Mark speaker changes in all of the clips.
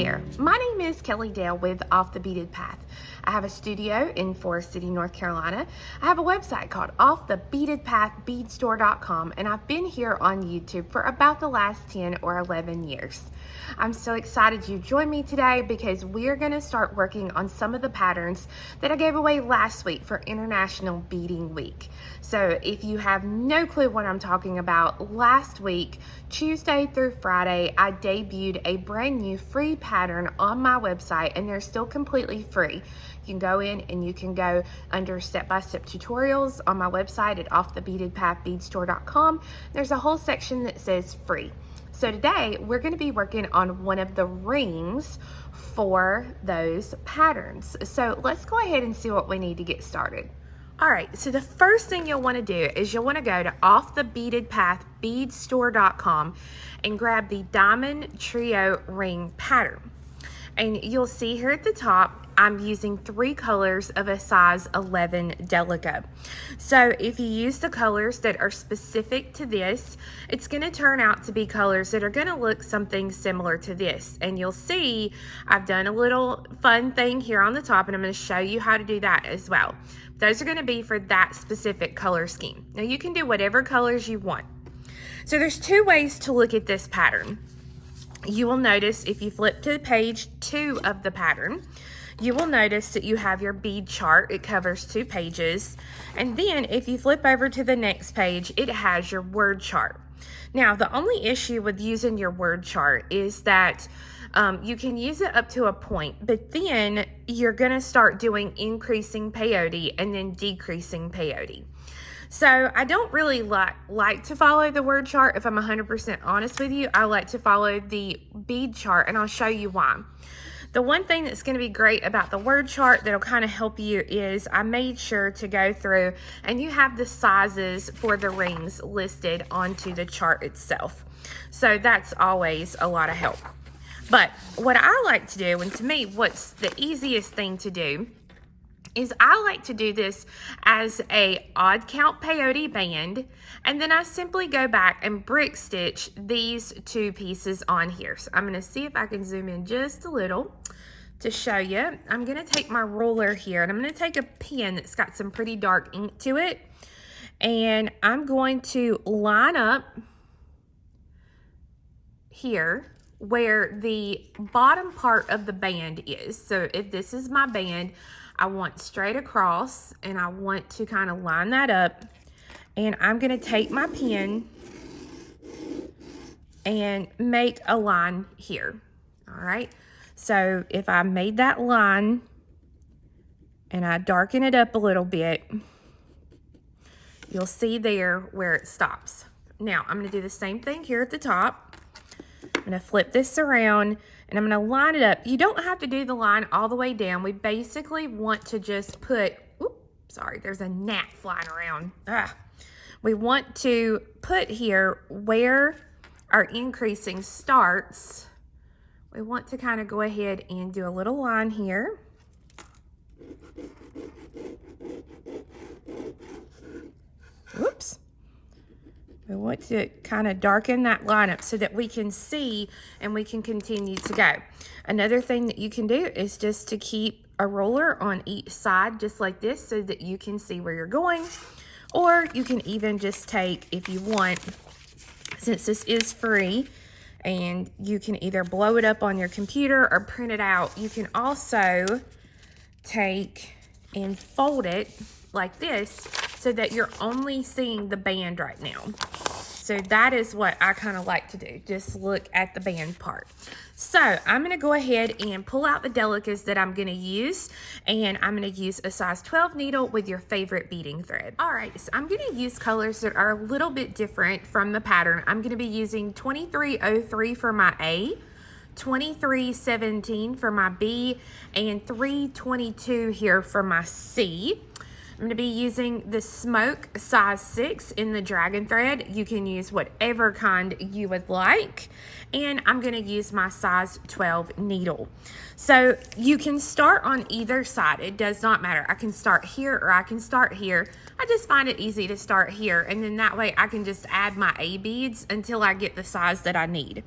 Speaker 1: there, my name is Kelly Dale with Off the Beaded Path. I have a studio in Forest City, North Carolina. I have a website called offthebeadedpathbeadstore.com, and I've been here on YouTube for about the last 10 or 11 years. I'm so excited you joined me today because we're going to start working on some of the patterns that I gave away last week for International Beading Week. So if you have no clue what I'm talking about, last week, Tuesday through Friday, I debuted a brand new free pattern on my website, and they're still completely free. You can go in and you can go under step-by-step tutorials on my website at offthebeadedpathbeadstore.com. There's a whole section that says free. So today we're going to be working on one of the rings for those patterns. So let's go ahead and see what we need to get started. All right, so the first thing you'll want to do is you'll want to go to offthebeadedpathbeadstore.com and grab the Diamond Trio Ring pattern. And you'll see here at the top, I'm using 3 colors of a size 11 Delica. So if you use the colors that are specific to this, it's going to turn out to be colors that are going to look something similar to this. And you'll see I've done a little fun thing here on the top, and I'm going to show you how to do that as well. Those are going to be for that specific color scheme. Now you can do whatever colors you want. So there's 2 ways to look at this pattern. You will notice if you flip to page 2 of the pattern, you will notice that you have your bead chart. It covers 2 pages. And then if you flip over to the next page, it has your word chart. Now, the only issue with using your word chart is that you can use it up to a point, but then you're going to start doing increasing peyote and then decreasing peyote. So I don't really like to follow the word chart. If I'm 100% honest with you, I like to follow the bead chart, and I'll show you why. The one thing that's going to be great about the word chart that'll kind of help you is I made sure to go through and you have the sizes for the rings listed onto the chart itself. So that's always a lot of help. But what I like to do, and to me what's the easiest thing to do, is I like to do this as a odd count peyote band, and then I simply go back and brick stitch these 2 pieces on here. So I'm going to see if I can zoom in just a little to show you. I'm going to take my ruler here, and I'm going to take a pen that's got some pretty dark ink to it, and I'm going to line up here where the bottom part of the band is. So if this is my band, I want straight across, and I want to kind of line that up, and I'm going to take my pen and make a line here. All right, so if I made that line and I darken it up a little bit, you'll see there where it stops. Now I'm going to do the same thing here at the top. I'm going to flip this around, and I'm going to line it up. You don't have to do the line all the way down. We basically want to just put, sorry, there's a gnat flying around. We want to put here where our increasing starts. We want to kind of go ahead and do a little line here. Whoops. We want to kind of darken that line up so that we can see and we can continue to go. Another thing that you can do is just to keep a ruler on each side just like this so that you can see where you're going. Or you can even just take, if you want, since this is free, and you can either blow it up on your computer or print it out. You can also take and fold it like this so that you're only seeing the band right now. So that is what I kind of like to do, just look at the band part. So I'm going to go ahead and pull out the Delicas that I'm going to use, and I'm going to use a size 12 needle with your favorite beading thread. All right, so I'm going to use colors that are a little bit different from the pattern. I'm going to be using 2303 for my A, 2317 for my B, and 322 here for my C. I'm going to be using the Smoke size 6 in the dragon thread. You can use whatever kind you would like. And I'm going to use my size 12 needle. So you can start on either side. It does not matter. I can start here or I can start here. I just find it easy to start here. And then that way I can just add my A beads until I get the size that I need.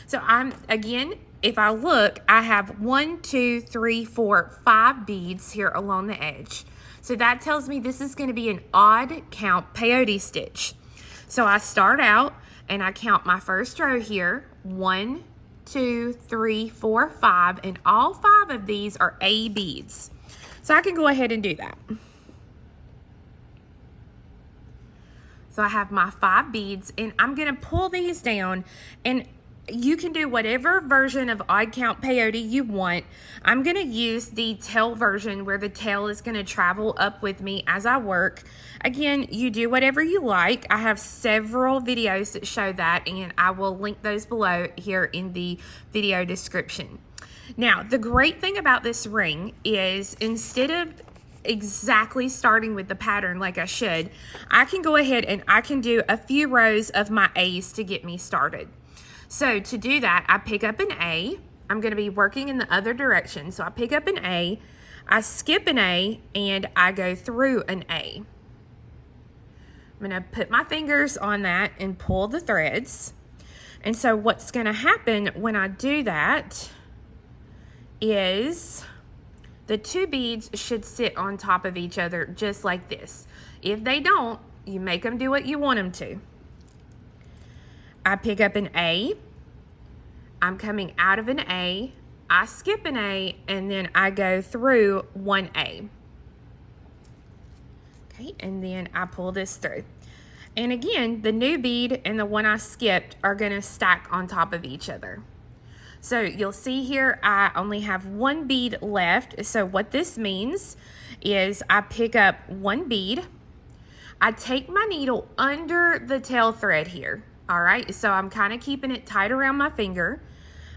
Speaker 1: So again, if I look, I have 1, 2, 3, 4, 5 beads here along the edge. So that tells me this is going to be an odd count peyote stitch. So I start out and I count my first row here. 1, 2, 3, 4, 5, and all 5 of these are A beads. So I can go ahead and do that. So I have my 5 beads and I'm going to pull these down, and you can do whatever version of odd count peyote you want. I'm going to use the tail version where the tail is going to travel up with me as I work. Again, you do whatever you like. I have several videos that show that, and I will link those below here in the video description. Now, the great thing about this ring is instead of exactly starting with the pattern like I should, I can go ahead and I can do a few rows of my A's to get me started. So to do that, I pick up an A. I'm going to be working in the other direction. So I pick up an A, I skip an A, and I go through an A. I'm going to put my fingers on that and pull the threads. And so what's going to happen when I do that is the 2 beads should sit on top of each other just like this. If they don't, you make them do what you want them to. I pick up an A, I'm coming out of an A, I skip an A, and then I go through 1A. Okay, and then I pull this through. And again, the new bead and the one I skipped are going to stack on top of each other. So you'll see here I only have 1 bead left. So what this means is I pick up 1 bead, I take my needle under the tail thread here. All right, so I'm kind of keeping it tight around my finger.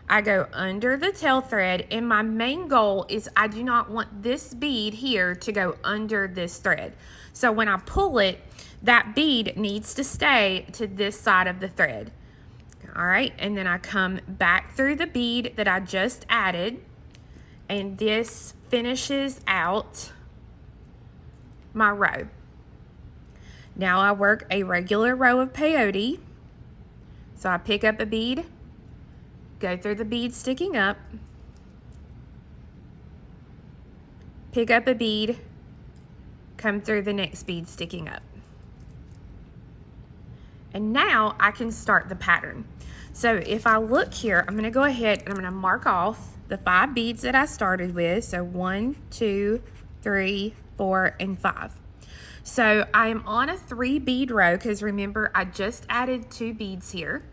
Speaker 1: I go under the tail thread, and my main goal is I do not want this bead here to go under this thread. So when I pull it, that bead needs to stay to this side of the thread. All right, and then I come back through the bead that I just added, and this finishes out my row. Now I work a regular row of peyote. So I pick up a bead, go through the bead sticking up, pick up a bead, come through the next bead sticking up. And now I can start the pattern. So if I look here, I'm going to go ahead and I'm going to mark off the 5 beads that I started with. So 1, 2, 3, 4, and 5. So I am on a 3 bead row because remember I just added 2 beads here.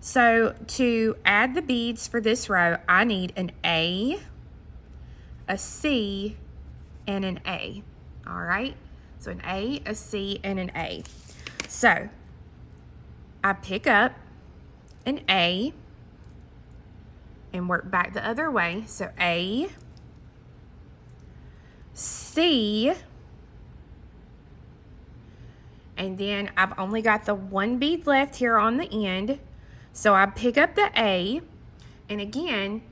Speaker 1: So to add the beads for this row, I need an A, a C, and an A. All right, so an A, a C, and an A. So I pick up an A and work back the other way. So A, C, and then I've only got the 1 bead left here on the end. So I pick up the A, and again,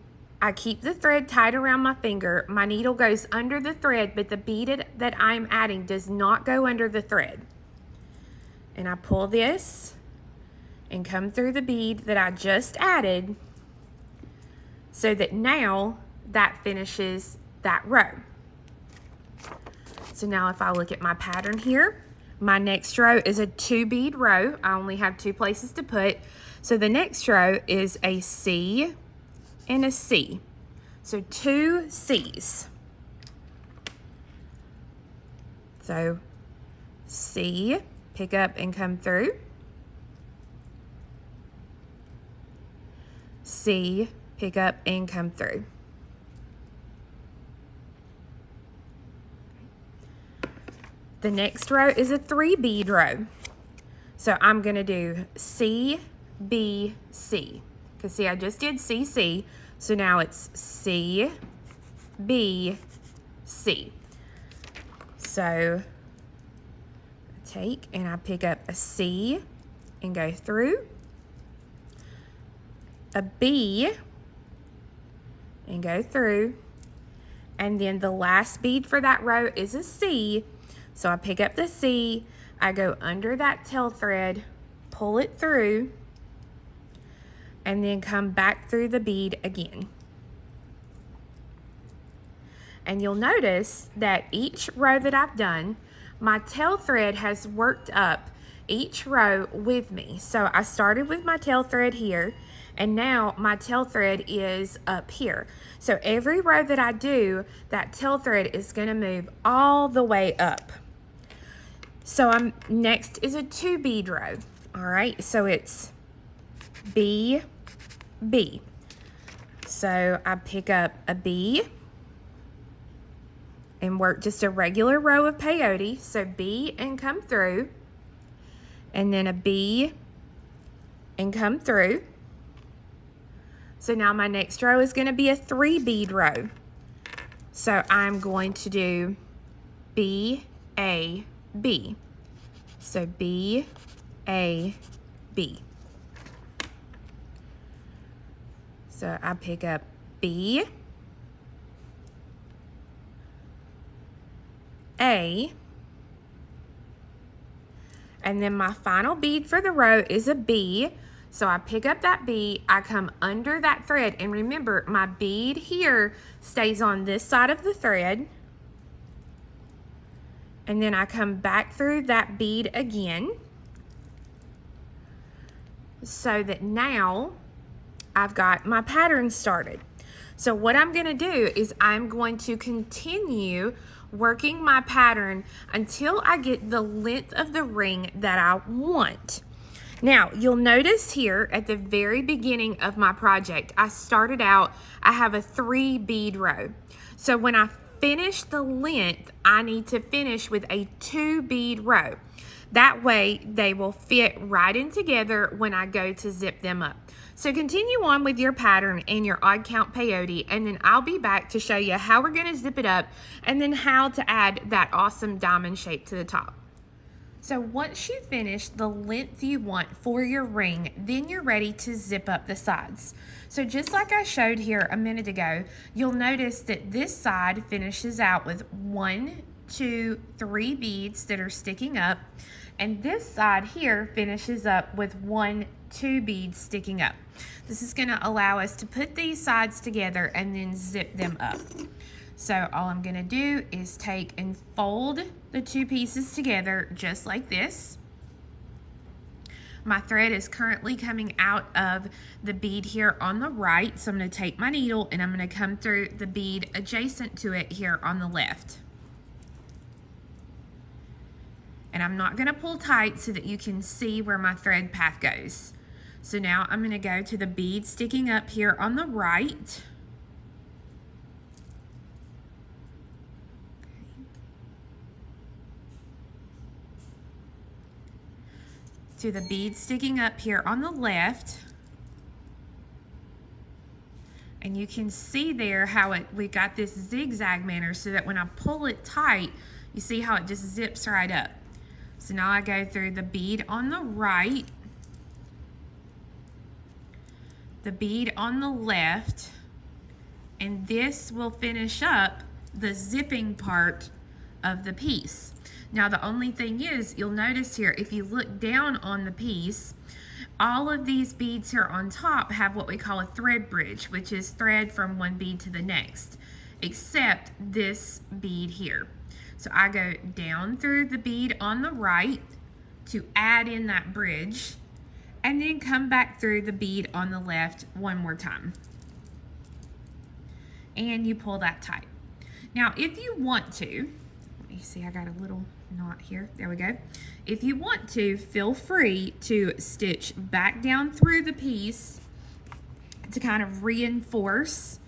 Speaker 1: I keep the thread tight around my finger. My needle goes under the thread, but the bead that I'm adding does not go under the thread. And I pull this and come through the bead that I just added so that now that finishes that row. So now if I look at my pattern here, my next row is a 2 bead row. I only have 2 places to put. So the next row is a C and a C. So 2 C's. So C, pick up and come through. C, pick up and come through. The next row is a 3 bead row. So I'm going to do C, B, C. Because see, I just did C, C. So now it's C, B, C. So I take and I pick up a C and go through, a B and go through, and then the last bead for that row is a C. So I pick up the C, I go under that tail thread, pull it through, and then come back through the bead again. And you'll notice that each row that I've done, my tail thread has worked up each row with me. So I started with my tail thread here, and now my tail thread is up here. So every row that I do, that tail thread is going to move all the way up. So next is a 2 bead row. All right, so it's B, B. So I pick up a B and work just a regular row of peyote. So B and come through, and then a B and come through. So now my next row is going to be a 3 bead row. So I'm going to do B, A, B. So B, A, B. So I pick up B, A, and then my final bead for the row is a B. So I pick up that B, I come under that thread, and remember my bead here stays on this side of the thread, and then I come back through that bead again, so that now I've got my pattern started. So what I'm going to do is I'm going to continue working my pattern until I get the length of the ring that I want. Now, you'll notice here at the very beginning of my project, I started out, I have a 3 bead row. So when I finish the length, I need to finish with a 2 bead row. That way they will fit right in together when I go to zip them up. So continue on with your pattern and your odd count peyote, and then I'll be back to show you how we're going to zip it up and then how to add that awesome diamond shape to the top. So once you finish the length you want for your ring, then you're ready to zip up the sides. So just like I showed here a minute ago, you'll notice that this side finishes out with 1, 2, 3 beads that are sticking up, and this side here finishes up with 1, 2 beads sticking up. This is going to allow us to put these sides together and then zip them up. So all I'm going to do is take and fold the 2 pieces together just like this. My thread is currently coming out of the bead here on the right, so I'm going to take my needle and I'm going to come through the bead adjacent to it here on the left. And I'm not going to pull tight so that you can see where my thread path goes. So now I'm going to go to the bead sticking up here on the right. To the bead sticking up here on the left. And you can see there how we got this zigzag manner so that when I pull it tight, you see how it just zips right up. So now I go through the bead on the right, the bead on the left, and this will finish up the zipping part of the piece. Now the only thing is, you'll notice here, if you look down on the piece, all of these beads here on top have what we call a thread bridge, which is thread from one bead to the next, except this bead here. So I go down through the bead on the right to add in that bridge, and then come back through the bead on the left one more time. And you pull that tight. Now, if you want to, let me see, I got a little knot here. There we go. If you want to, feel free to stitch back down through the piece to kind of reinforce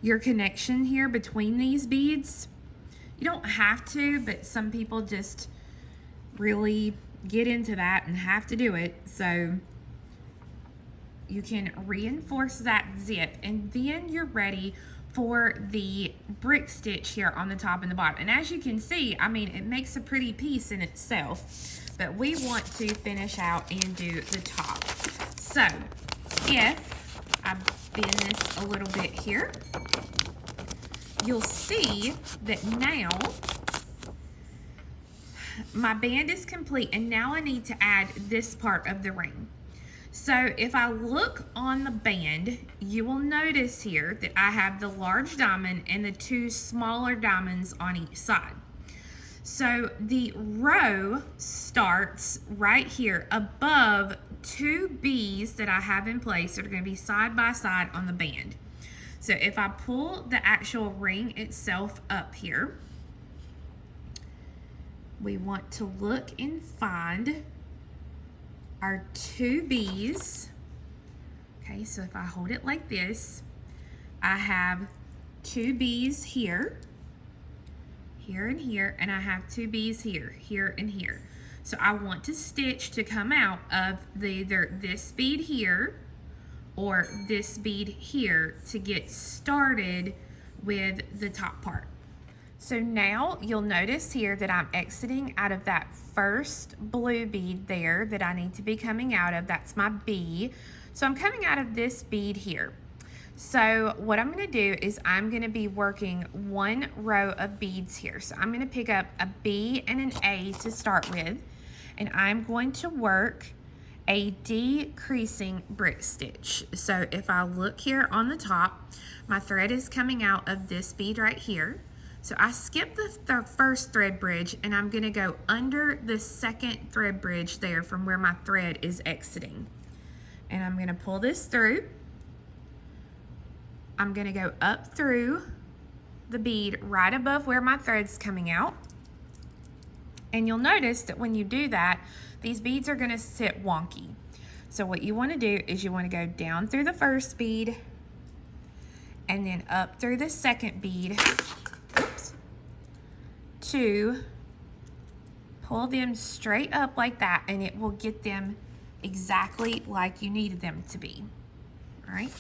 Speaker 1: your connection here between these beads. You don't have to, but some people just really get into that and have to do it. So you can reinforce that zip, and then you're ready for the brick stitch here on the top and the bottom. And as you can see, I mean, it makes a pretty piece in itself, but we want to finish out and do the top. So if I bend this a little bit here, you'll see that now my band is complete, and now I need to add this part of the ring. So if I look on the band, you will notice here that I have the large diamond and the two smaller diamonds on each side. So the row starts right here above two B's that I have in place that are going to be side by side on the band. So if I pull the actual ring itself up here, we want to look and find our two B's. Okay, so if I hold it like this, I have two B's here, here and here, and I have two B's here, here and here. So I want to stitch to come out of either this bead here or this bead here to get started with the top part. So now you'll notice here that I'm exiting out of that first blue bead there that I need to be coming out of. That's my B. So I'm coming out of this bead here. So what I'm going to do is I'm going to be working one row of beads here. So I'm going to pick up a B and an A to start with, and I'm going to work a decreasing brick stitch. So if I look here on the top, my thread is coming out of this bead right here. So I skip the first thread bridge, and I'm going to go under the second thread bridge there from where my thread is exiting. And I'm going to pull this through. I'm going to go up through the bead right above where my thread's coming out. And you'll notice that when you do that, these beads are going to sit wonky. So what you want to do is you want to go down through the first bead and then up through the second bead. To pull them straight up like that, and it will get them exactly like you needed them to be. All right,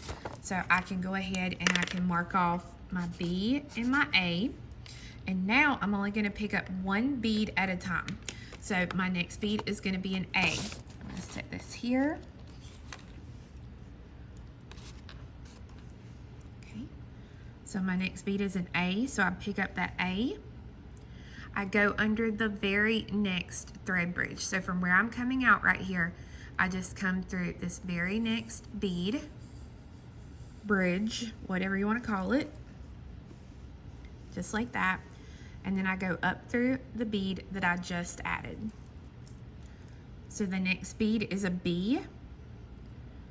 Speaker 1: so I can go ahead and I can mark off my B and my A, and now I'm only going to pick up one bead at a time. So my next bead is going to be an A. I'm going to set this here. Okay, so my next bead is an A, so I pick up that A. I go under the very next thread bridge. So from where I'm coming out right here, I just come through this very next bead, bridge, whatever you want to call it, just like that. And then I go up through the bead that I just added. So the next bead is a B.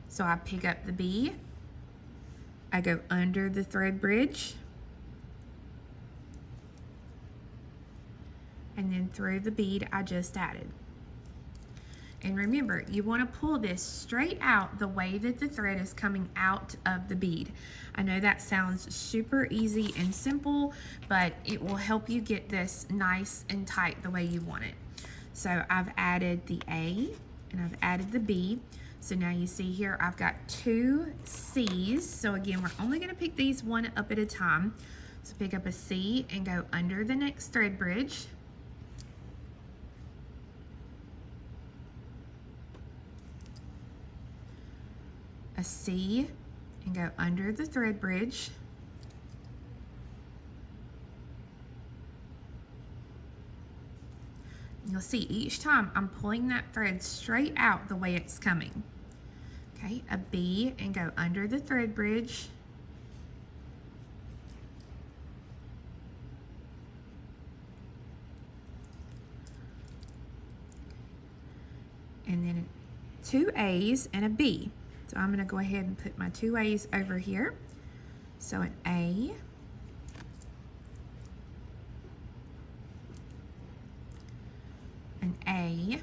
Speaker 1: So I pick up the B, I go under the thread bridge, and then through the bead I just added. And remember, you want to pull this straight out the way that the thread is coming out of the bead. I know that sounds super easy and simple, but it will help you get this nice and tight the way you want it. So I've added the A and I've added the B. So now you see here I've got two C's. So again, we're only going to pick these one up at a time. So pick up a C and go under the next thread bridge. A C and go under the thread bridge. You'll see each time I'm pulling that thread straight out the way it's coming. Okay, a B and go under the thread bridge. And then two A's and a B. So I'm going to go ahead and put my two A's over here. So an A, an A,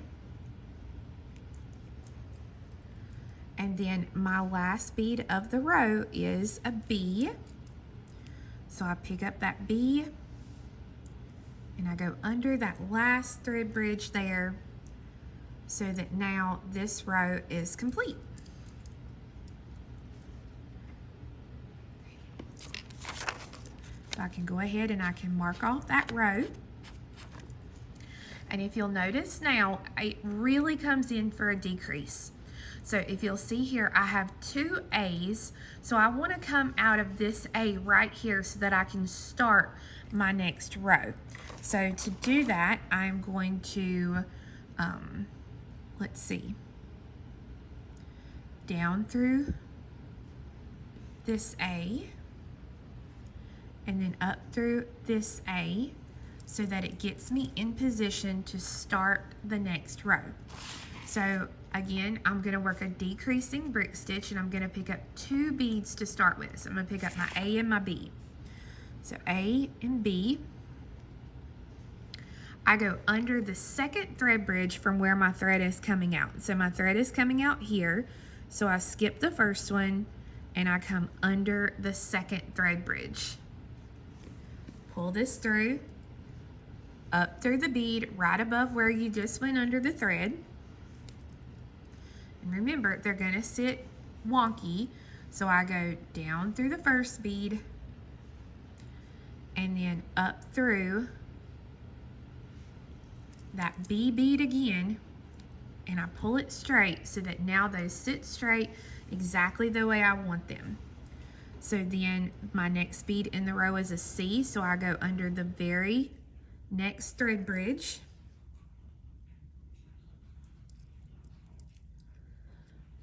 Speaker 1: and then my last bead of the row is a B. So I pick up that B and I go under that last thread bridge there so that now this row is complete. So I can go ahead and I can mark off that row. And if you'll notice now, it really comes in for a decrease. So if you'll see here, I have 2 A's. So I want to come out of this A right here so that I can start my next row. So to do that, I'm going to, let's see, down through this A, and then up through this A, so that it gets me in position to start the next row. So again, I'm going to work a decreasing brick stitch, and I'm going to pick up 2 beads to start with. So I'm going to pick up my A and my B. So A and B. I go under the second thread bridge from where my thread is coming out. So my thread is coming out here, so I skip the first one and I come under the second thread bridge. Pull this through, up through the bead right above where you just went under the thread. And remember, they're going to sit wonky, so I go down through the first bead and then up through that B bead again, and I pull it straight so that now those sit straight exactly the way I want them. So then my next bead in the row is a C, so I go under the very next thread bridge,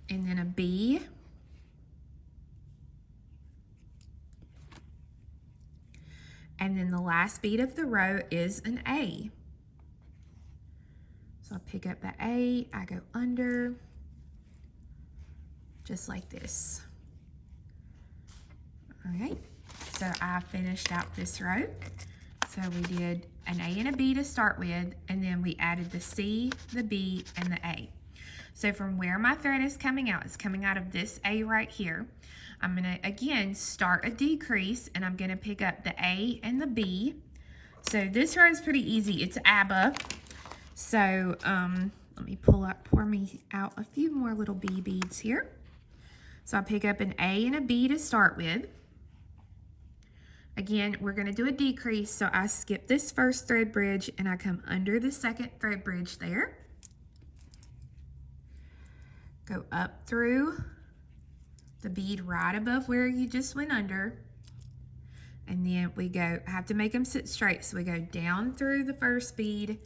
Speaker 1: and then a B, and then the last bead of the row is an A. So I pick up the A, I go under, just like this. All right, so I finished out this row. So we did an A and a B to start with, and then we added the C, the B, and the A. So from where my thread is coming out, it's coming out of this A right here. I'm gonna, again, start a decrease, and I'm gonna pick up the A and the B. So this row is pretty easy, it's ABBA. So let me pour me out a few more little B beads here. So I pick up an A and a B to start with. Again, we're going to do a decrease, so I skip this first thread bridge and I come under the second thread bridge there. Go up through the bead right above where you just went under. And then we go, I have to make them sit straight, so we go down through the first bead,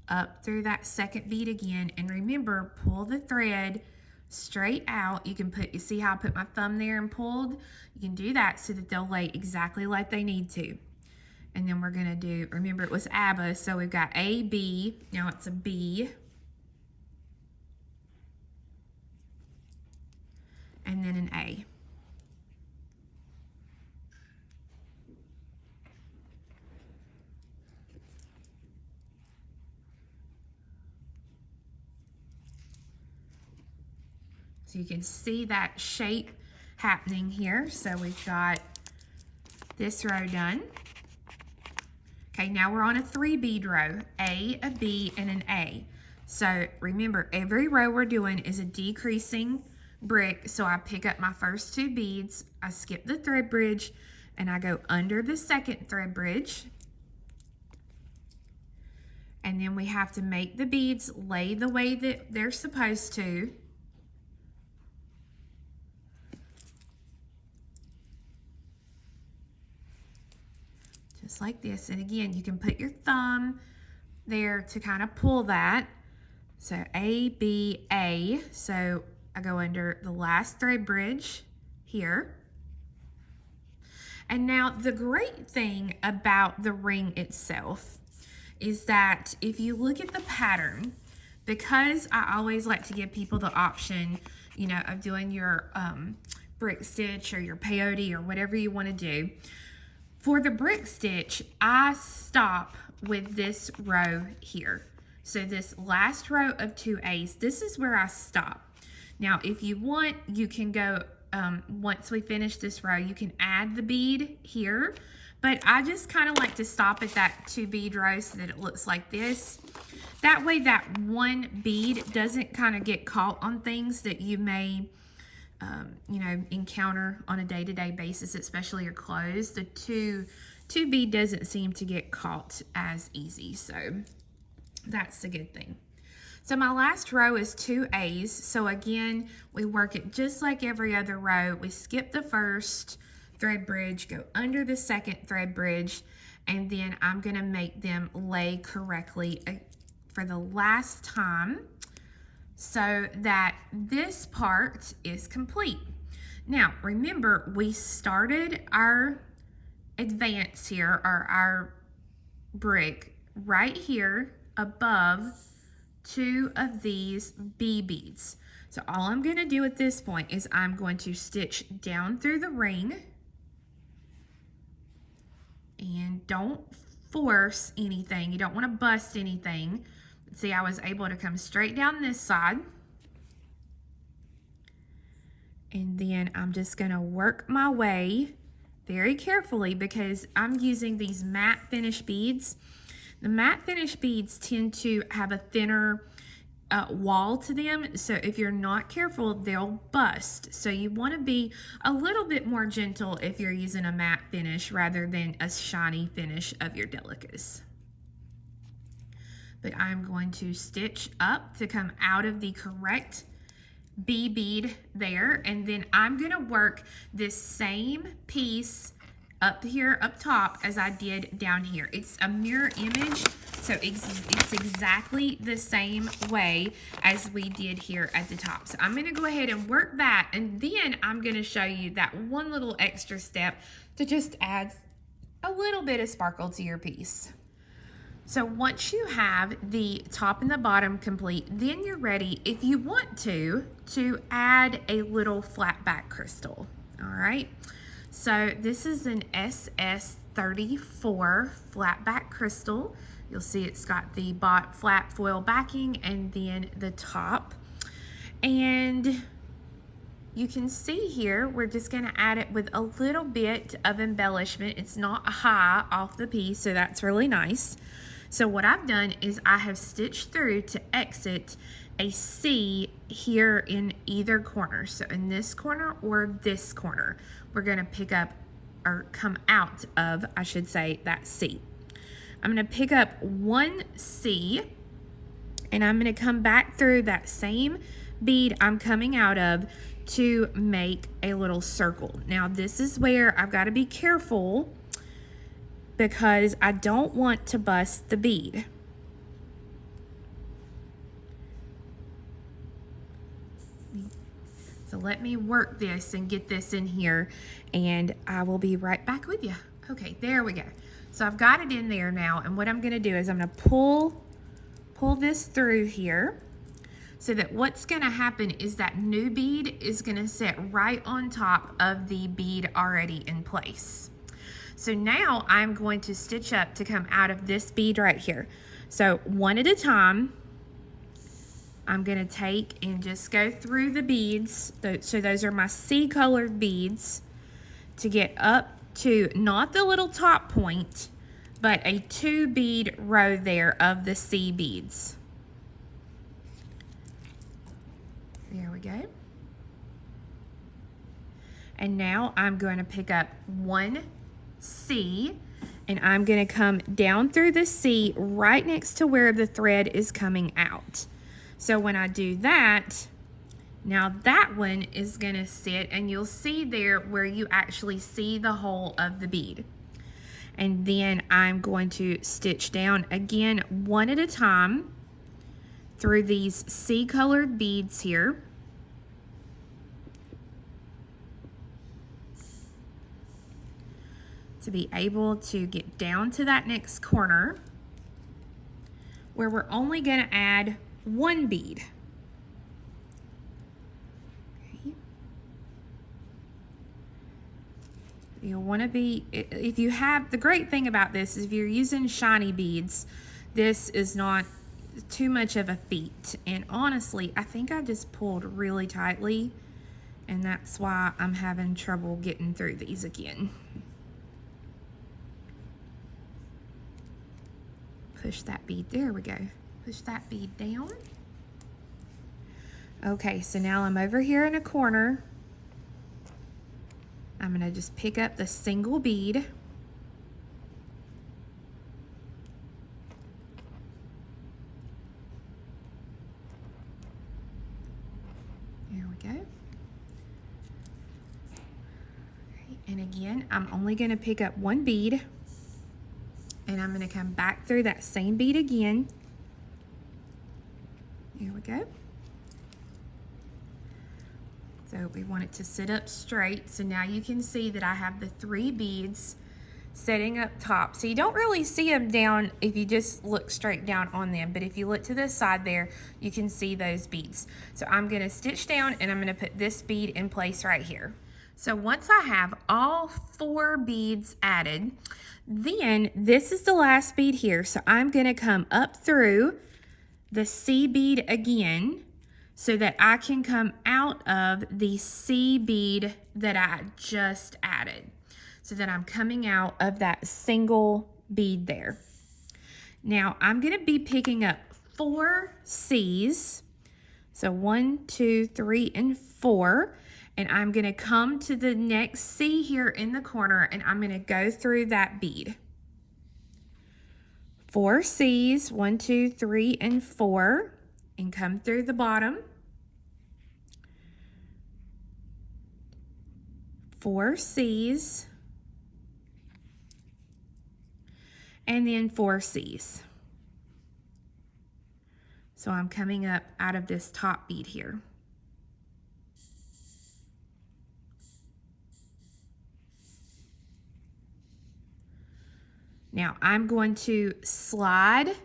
Speaker 1: up through that second bead again, and remember, pull the thread straight out. You can put, you see how I put my thumb there and pulled? You can do that so that they'll lay exactly like they need to. And then we're gonna do, remember it was ABBA, so we've got A, B, now it's a B. And then an A. So you can see that shape happening here. So we've got this row done. Okay, now we're on a 3 bead row, A, a B, and an A. So remember, every row we're doing is a decreasing brick. So I pick up my first 2 beads, I skip the thread bridge, and I go under the second thread bridge. And then we have to make the beads lay the way that they're supposed to. Just like this. And again, you can put your thumb there to kind of pull that. So A, B, A. So I go under the last thread bridge here. And now the great thing about the ring itself is that if you look at the pattern, because I always like to give people the option, you know, of doing your brick stitch or your peyote or whatever you want to do. For the brick stitch, I stop with this row here. So this last row of 2 A's, this is where I stop. Now, if you want, you can go, once we finish this row, you can add the bead here, but I just kind of like to stop at that 2 bead row so that it looks like this. That way that 1 bead doesn't kind of get caught on things that you may you know, encounter on a day-to-day basis, especially your clothes. The 2 2B doesn't seem to get caught as easy, so that's a good thing. So my last row is 2 A's. So again, we work it just like every other row. We skip the first thread bridge, go under the second thread bridge, and then I'm gonna make them lay correctly for the last time so that this part is complete. Now, remember, we started our advance here, or our brick, right here above 2 of these B beads. So all I'm going to do at this point is I'm going to stitch down through the ring, and don't force anything. You don't want to bust anything. See, I was able to come straight down this side, and then I'm just going to work my way very carefully because I'm using these matte finish beads. The matte finish beads tend to have a thinner wall to them, so if you're not careful, they'll bust. So you want to be a little bit more gentle if you're using a matte finish rather than a shiny finish of your Delicas. But I'm going to stitch up to come out of the correct B bead there, and then I'm going to work this same piece up here up top as I did down here. It's a mirror image, so it's exactly the same way as we did here at the top. So I'm going to go ahead and work that, and then I'm going to show you that one little extra step to just add a little bit of sparkle to your piece. So once you have the top and the bottom complete, then you're ready, if you want to add a little flat back crystal. All right. So this is an SS34 flat back crystal. You'll see it's got the flat foil backing and then the top. And you can see here, we're just going to add it with a little bit of embellishment. It's not high off the piece, so that's really nice. So what I've done is I have stitched through to exit a C here in either corner. So in this corner or this corner, we're going to pick up, or come out of, I should say, that C. I'm going to pick up one C, and I'm going to come back through that same bead I'm coming out of to make a little circle. Now this is where I've got to be careful because I don't want to bust the bead. So let me work this and get this in here, and I will be right back with you. Okay, there we go. So I've got it in there now, and what I'm going to do is I'm going to pull this through here, so that what's going to happen is that new bead is going to sit right on top of the bead already in place. So now I'm going to stitch up to come out of this bead right here. So one at a time, I'm going to take and just go through the beads. So those are my C-colored beads to get up to not the little top point, but a 2-bead row there of the C beads. There we go. And now I'm going to pick up one C, and I'm going to come down through the C right next to where the thread is coming out. So when I do that, now that one is going to sit, and you'll see there where you actually see the hole of the bead. And then I'm going to stitch down again one at a time through these C-colored beads here. To be able to get down to that next corner where we're only going to add one bead. Okay. You'll want to be, if you have, the great thing about this is if you're using shiny beads, this is not too much of a feat. And honestly, I think I just pulled really tightly, and that's why I'm having trouble getting through these again. Push that bead, there we go. Push that bead down. Okay, so now I'm over here in a corner. I'm gonna just pick up the single bead And again, I'm only going to pick up one bead, and I'm going to come back through that same bead again. Here we go. So we want it to sit up straight. So now you can see that I have the 3 beads setting up top. So you don't really see them down if you just look straight down on them, but if you look to the side there, you can see those beads. So I'm going to stitch down, and I'm going to put this bead in place right here. So once I have all 4 beads added, then this is the last bead here. So I'm going to come up through the C bead again so that I can come out of the C bead that I just added. So that I'm coming out of that single bead there. Now I'm going to be picking up 4 C's. So 1, 2, 3, and 4. And I'm going to come to the next C here in the corner, and I'm going to go through that bead. 4 C's, 1, 2, 3, and 4, and come through the bottom. 4 C's, and then 4 C's. So I'm coming up out of this top bead here. Now I'm going to slide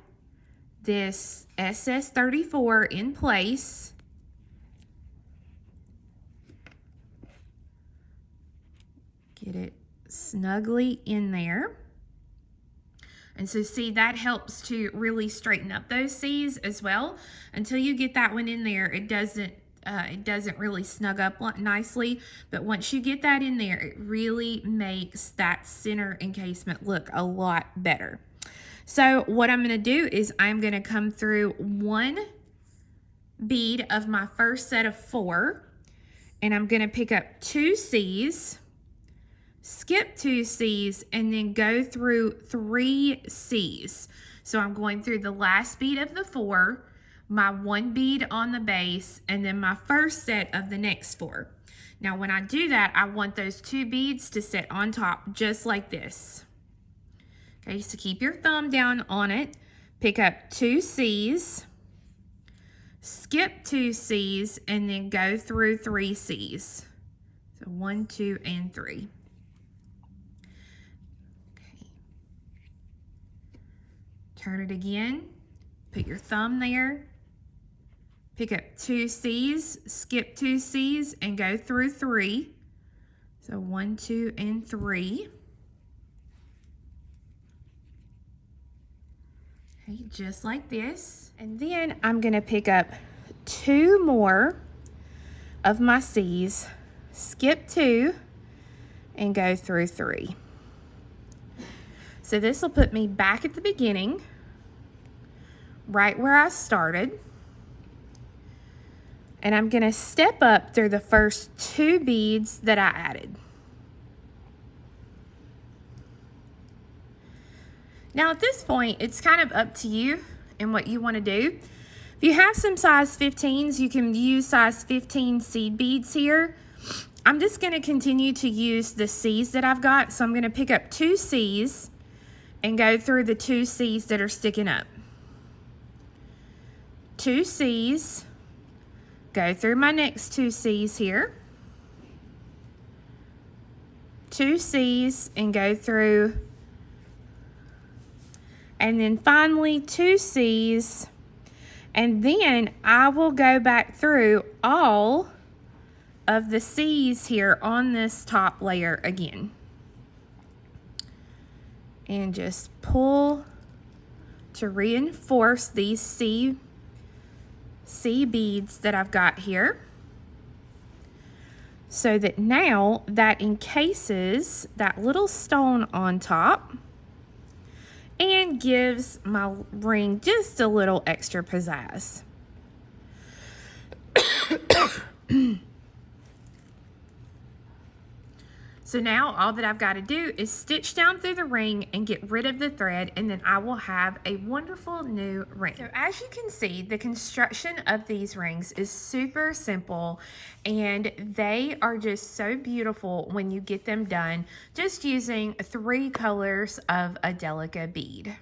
Speaker 1: this SS34 in place. Get it snugly in there. And so see, that helps to really straighten up those C's as well. Until you get that one in there, it doesn't really snug up nicely. But once you get that in there, it really makes that center encasement look a lot better. So what I'm going to do is I'm going to come through 1 bead of my first set of 4, and I'm going to pick up 2 C's, skip 2 C's, and then go through 3 C's. So I'm going through the last bead of the 4, my 1 bead on the base, and then my first set of the next 4. Now when I do that, I want those 2 beads to sit on top just like this. Okay, so keep your thumb down on it, pick up 2 C's, skip 2 C's, and then go through 3 C's. So 1, 2, and 3. Turn it again, put your thumb there, pick up 2 C's, skip 2 C's, and go through 3. So 1, 2, and 3. Okay, just like this. And then I'm going to pick up 2 more of my C's, skip 2, and go through 3. So this will put me back at the beginning, right where I started. And I'm going to step up through the first 2 beads that I added. Now at this point, it's kind of up to you and what you want to do. If you have some size 15s, you can use size 15 seed beads here. I'm just going to continue to use the C's that I've got. So I'm going to pick up 2 C's and go through the 2 C's that are sticking up. 2 C's, go through my next 2 C's here. 2 C's and go through. And then finally 2 C's. And then I will go back through all of the C's here on this top layer again. And just pull to reinforce these C beads that I've got here, so that now that encases that little stone on top and gives my ring just a little extra pizzazz. So now all that I've got to do is stitch down through the ring and get rid of the thread, and then I will have a wonderful new ring. So as you can see, the construction of these rings is super simple, and they are just so beautiful when you get them done just using 3 colors of a Delica bead.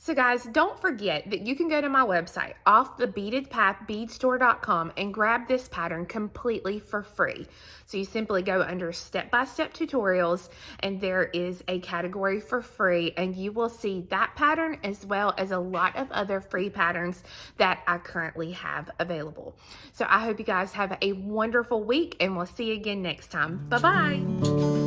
Speaker 1: So guys, don't forget that you can go to my website, offthebeadedpathbeadstore.com, and grab this pattern completely for free. So you simply go under step-by-step tutorials, and there is a category for free, and you will see that pattern as well as a lot of other free patterns that I currently have available. So I hope you guys have a wonderful week, and we'll see you again next time. Bye-bye.